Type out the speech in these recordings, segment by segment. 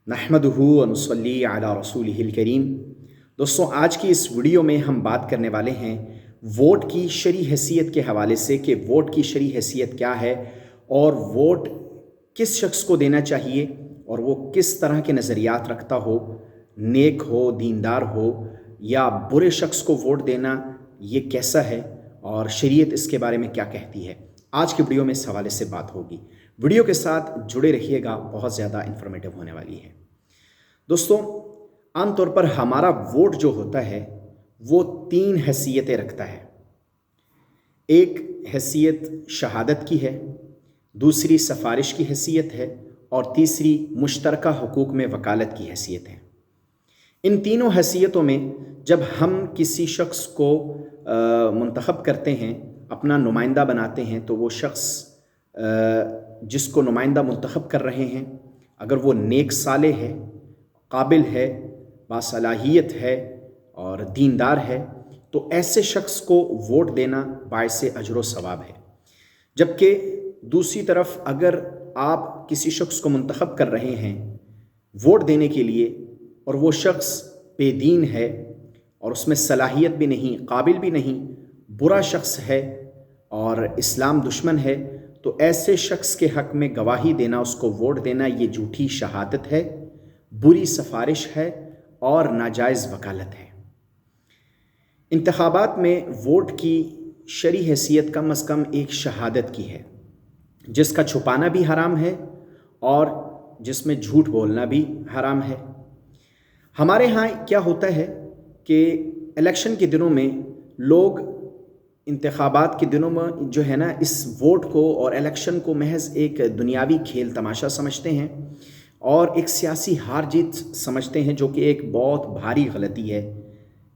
نحمدہ و نصلی علی رسولہ الکریم۔ دوستوں، آج کی اس ویڈیو میں ہم بات کرنے والے ہیں ووٹ کی شرعی حیثیت کے حوالے سے کہ ووٹ کی شرعی حیثیت کیا ہے اور ووٹ کس شخص کو دینا چاہیے اور وہ کس طرح کے نظریات رکھتا ہو، نیک ہو، دیندار ہو یا برے شخص کو ووٹ دینا یہ کیسا ہے اور شریعت اس کے بارے میں کیا کہتی ہے۔ آج کی ویڈیو میں اس حوالے سے بات ہوگی۔ ویڈیو کے ساتھ جڑے رہیے گا، بہت زیادہ انفارمیٹیو ہونے والی ہے۔ دوستوں، عام طور پر ہمارا ووٹ جو ہوتا ہے وہ 3 حیثیتیں رکھتا ہے۔ ایک حیثیت شہادت کی ہے، دوسری سفارش کی حیثیت ہے اور تیسری مشترکہ حقوق میں وکالت کی حیثیت ہے۔ ان تینوں حیثیتوں میں جب ہم کسی شخص کو منتخب کرتے ہیں، اپنا نمائندہ بناتے ہیں، تو وہ شخص جس کو نمائندہ منتخب کر رہے ہیں اگر وہ نیک صالح ہے، قابل ہے، باصلاحیت ہے اور دیندار ہے تو ایسے شخص کو ووٹ دینا باعث اجر و ثواب ہے۔ جبکہ دوسری طرف اگر آپ کسی شخص کو منتخب کر رہے ہیں ووٹ دینے کے لیے اور وہ شخص بے دین ہے اور اس میں صلاحیت بھی نہیں، قابل بھی نہیں، برا شخص ہے اور اسلام دشمن ہے، تو ایسے شخص کے حق میں گواہی دینا، اس کو ووٹ دینا، یہ جھوٹی شہادت ہے، بری سفارش ہے اور ناجائز وکالت ہے۔ انتخابات میں ووٹ کی شرعی حیثیت کم از کم ایک شہادت کی ہے، جس کا چھپانا بھی حرام ہے اور جس میں جھوٹ بولنا بھی حرام ہے۔ ہمارے ہاں کیا ہوتا ہے کہ الیکشن کے دنوں میں لوگ انتخابات کے دنوں میں جو ہے نا اس ووٹ کو اور الیکشن کو محض ایک دنیاوی کھیل تماشا سمجھتے ہیں اور ایک سیاسی ہار جیت سمجھتے ہیں، جو کہ ایک بہت بھاری غلطی ہے۔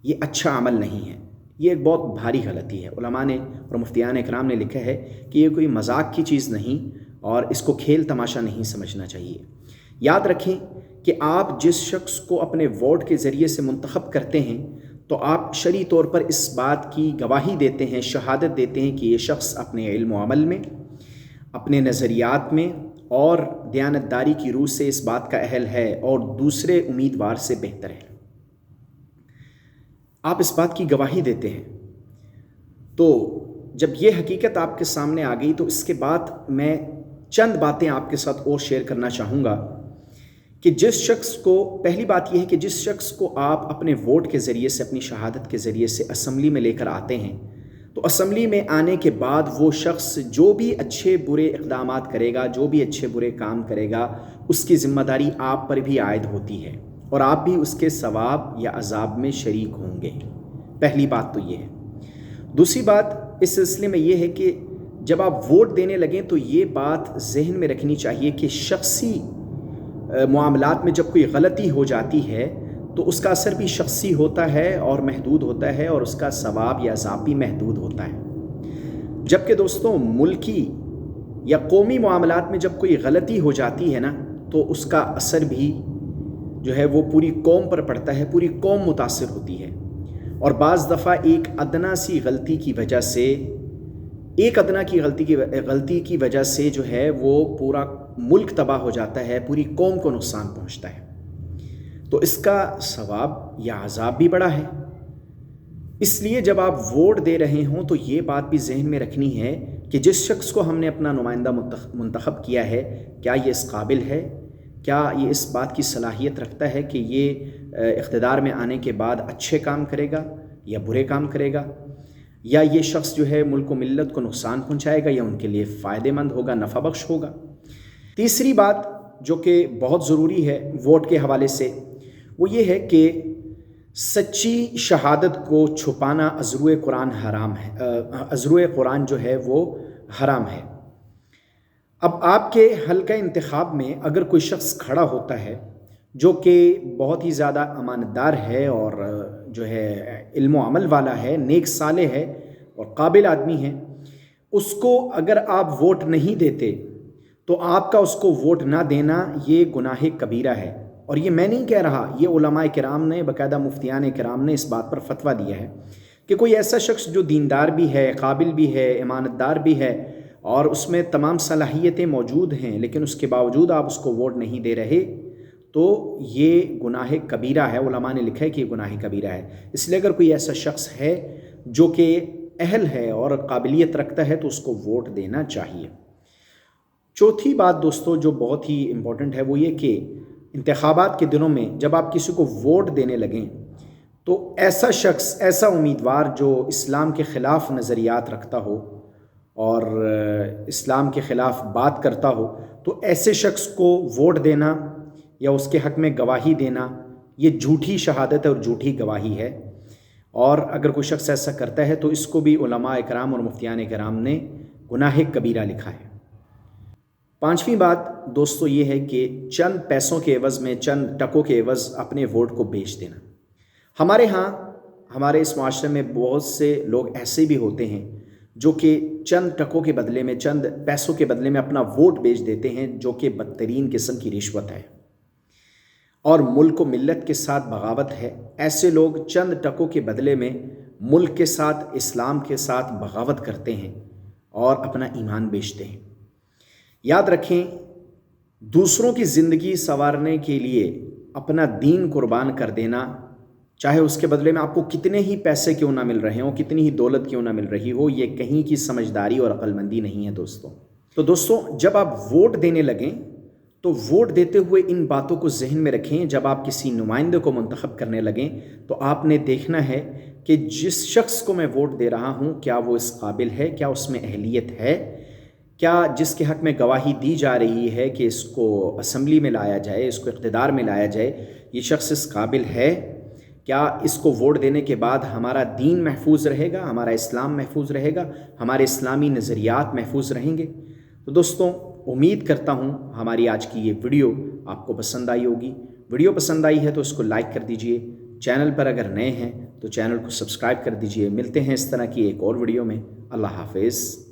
یہ اچھا عمل نہیں ہے، یہ ایک بہت بھاری غلطی ہے۔ علماء نے اور مفتیان اکرام نے لکھا ہے کہ یہ کوئی مذاق کی چیز نہیں اور اس کو کھیل تماشا نہیں سمجھنا چاہیے۔ یاد رکھیں کہ آپ جس شخص کو اپنے ووٹ کے ذریعے سے منتخب کرتے ہیں تو آپ شرعی طور پر اس بات کی گواہی دیتے ہیں، شہادت دیتے ہیں کہ یہ شخص اپنے علم و عمل میں، اپنے نظریات میں اور دیانتداری کی روح سے اس بات کا اہل ہے اور دوسرے امیدوار سے بہتر ہے۔ آپ اس بات کی گواہی دیتے ہیں۔ تو جب یہ حقیقت آپ کے سامنے آ گئی تو اس کے بعد میں چند باتیں آپ کے ساتھ اور شیئر کرنا چاہوں گا کہ جس شخص کو، پہلی بات یہ ہے کہ جس شخص کو آپ اپنے ووٹ کے ذریعے سے، اپنی شہادت کے ذریعے سے اسمبلی میں لے کر آتے ہیں تو اسمبلی میں آنے کے بعد وہ شخص جو بھی اچھے برے اقدامات کرے گا، جو بھی اچھے برے کام کرے گا، اس کی ذمہ داری آپ پر بھی عائد ہوتی ہے اور آپ بھی اس کے ثواب یا عذاب میں شریک ہوں گے۔ پہلی بات تو یہ ہے۔ دوسری بات اس سلسلے میں یہ ہے کہ جب آپ ووٹ دینے لگیں تو یہ بات ذہن میں رکھنی چاہیے کہ شخصی معاملات میں جب کوئی غلطی ہو جاتی ہے تو اس کا اثر بھی شخصی ہوتا ہے اور محدود ہوتا ہے اور اس کا ثواب یا عذاب بھی محدود ہوتا ہے۔ جبکہ دوستوں، ملکی یا قومی معاملات میں جب کوئی غلطی ہو جاتی ہے نا تو اس کا اثر بھی جو ہے وہ پوری قوم پر پڑتا ہے، پوری قوم متاثر ہوتی ہے اور بعض دفعہ ایک ادنا سی غلطی کی وجہ سے، غلطی کی وجہ سے جو ہے وہ پورا ملک تباہ ہو جاتا ہے، پوری قوم کو نقصان پہنچتا ہے، تو اس کا ثواب یا عذاب بھی بڑا ہے۔ اس لیے جب آپ ووٹ دے رہے ہوں تو یہ بات بھی ذہن میں رکھنی ہے کہ جس شخص کو ہم نے اپنا نمائندہ منتخب کیا ہے، کیا یہ اس قابل ہے، کیا یہ اس بات کی صلاحیت رکھتا ہے کہ یہ اقتدار میں آنے کے بعد اچھے کام کرے گا یا برے کام کرے گا، یا یہ شخص جو ہے ملک و ملت کو نقصان پہنچائے گا یا ان کے لیے فائدہ مند ہوگا، نفع بخش ہوگا۔ تیسری بات جو کہ بہت ضروری ہے ووٹ کے حوالے سے وہ یہ ہے کہ سچی شہادت کو چھپانا ازروئے قرآن حرام ہے، ازروئے قرآن جو ہے وہ حرام ہے۔ اب آپ کے حلقہ انتخاب میں اگر کوئی شخص کھڑا ہوتا ہے جو کہ بہت ہی زیادہ امانت دار ہے اور جو ہے علم و عمل والا ہے، نیک صالح ہے اور قابل آدمی ہے، اس کو اگر آپ ووٹ نہیں دیتے تو آپ کا اس کو ووٹ نہ دینا یہ گناہ کبیرہ ہے۔ اور یہ میں نہیں کہہ رہا، یہ علماء کرام نے، باقاعدہ مفتیان کرام نے اس بات پر فتویٰ دیا ہے کہ کوئی ایسا شخص جو دیندار بھی ہے، قابل بھی ہے، امانت دار بھی ہے اور اس میں تمام صلاحیتیں موجود ہیں لیکن اس کے باوجود آپ اس کو ووٹ نہیں دے رہے تو یہ گناہ کبیرہ ہے، علماء نے لکھا ہے کہ یہ گناہ کبیرہ ہے۔ اس لیے اگر کوئی ایسا شخص ہے جو کہ اہل ہے اور قابلیت رکھتا ہے تو اس کو ووٹ دینا چاہیے۔ چوتھی بات دوستو جو بہت ہی امپورٹنٹ ہے وہ یہ کہ انتخابات کے دنوں میں جب آپ کسی کو ووٹ دینے لگیں تو ایسا شخص، ایسا امیدوار جو اسلام کے خلاف نظریات رکھتا ہو اور اسلام کے خلاف بات کرتا ہو، تو ایسے شخص کو ووٹ دینا یا اس کے حق میں گواہی دینا یہ جھوٹی شہادت اور جھوٹی گواہی ہے، اور اگر کوئی شخص ایسا کرتا ہے تو اس کو بھی علماء اکرام اور مفتیان اکرام نے گناہ کبیرہ لکھا ہے۔ پانچویں بات دوستو یہ ہے کہ چند پیسوں کے عوض میں، چند ٹکوں کے عوض اپنے ووٹ کو بیچ دینا۔ ہمارے ہاں، ہمارے اس معاشرے میں بہت سے لوگ ایسے بھی ہوتے ہیں جو کہ چند ٹکوں کے بدلے میں، چند پیسوں کے بدلے میں اپنا ووٹ بیچ دیتے ہیں، جو کہ بدترین قسم کی رشوت ہے اور ملک و ملت کے ساتھ بغاوت ہے۔ ایسے لوگ چند ٹکوں کے بدلے میں ملک کے ساتھ، اسلام کے ساتھ بغاوت کرتے ہیں اور اپنا ایمان بیچتے ہیں۔ یاد رکھیں، دوسروں کی زندگی سنوارنے کے لیے اپنا دین قربان کر دینا، چاہے اس کے بدلے میں آپ کو کتنے ہی پیسے کیوں نہ مل رہے ہوں، کتنی ہی دولت کیوں نہ مل رہی ہو، یہ کہیں کی سمجھداری اور عقل مندی نہیں ہے دوستوں۔ تو دوستوں جب آپ ووٹ دینے لگیں تو ووٹ دیتے ہوئے ان باتوں کو ذہن میں رکھیں۔ جب آپ کسی نمائندے کو منتخب کرنے لگیں تو آپ نے دیکھنا ہے کہ جس شخص کو میں ووٹ دے رہا ہوں کیا وہ اس قابل ہے، کیا اس میں اہلیت ہے، کیا جس کے حق میں گواہی دی جا رہی ہے کہ اس کو اسمبلی میں لایا جائے، اس کو اقتدار میں لایا جائے، یہ شخص اس قابل ہے، کیا اس کو ووٹ دینے کے بعد ہمارا دین محفوظ رہے گا، ہمارا اسلام محفوظ رہے گا، ہمارے اسلامی نظریات محفوظ رہیں گے۔ تو دوستوں امید کرتا ہوں ہماری آج کی یہ ویڈیو آپ کو پسند آئی ہوگی۔ ویڈیو پسند آئی ہے تو اس کو لائک کر دیجئے، چینل پر اگر نئے ہیں تو چینل کو سبسکرائب کر دیجئے۔ ملتے ہیں اس طرح کی ایک اور ویڈیو میں۔ اللہ حافظ۔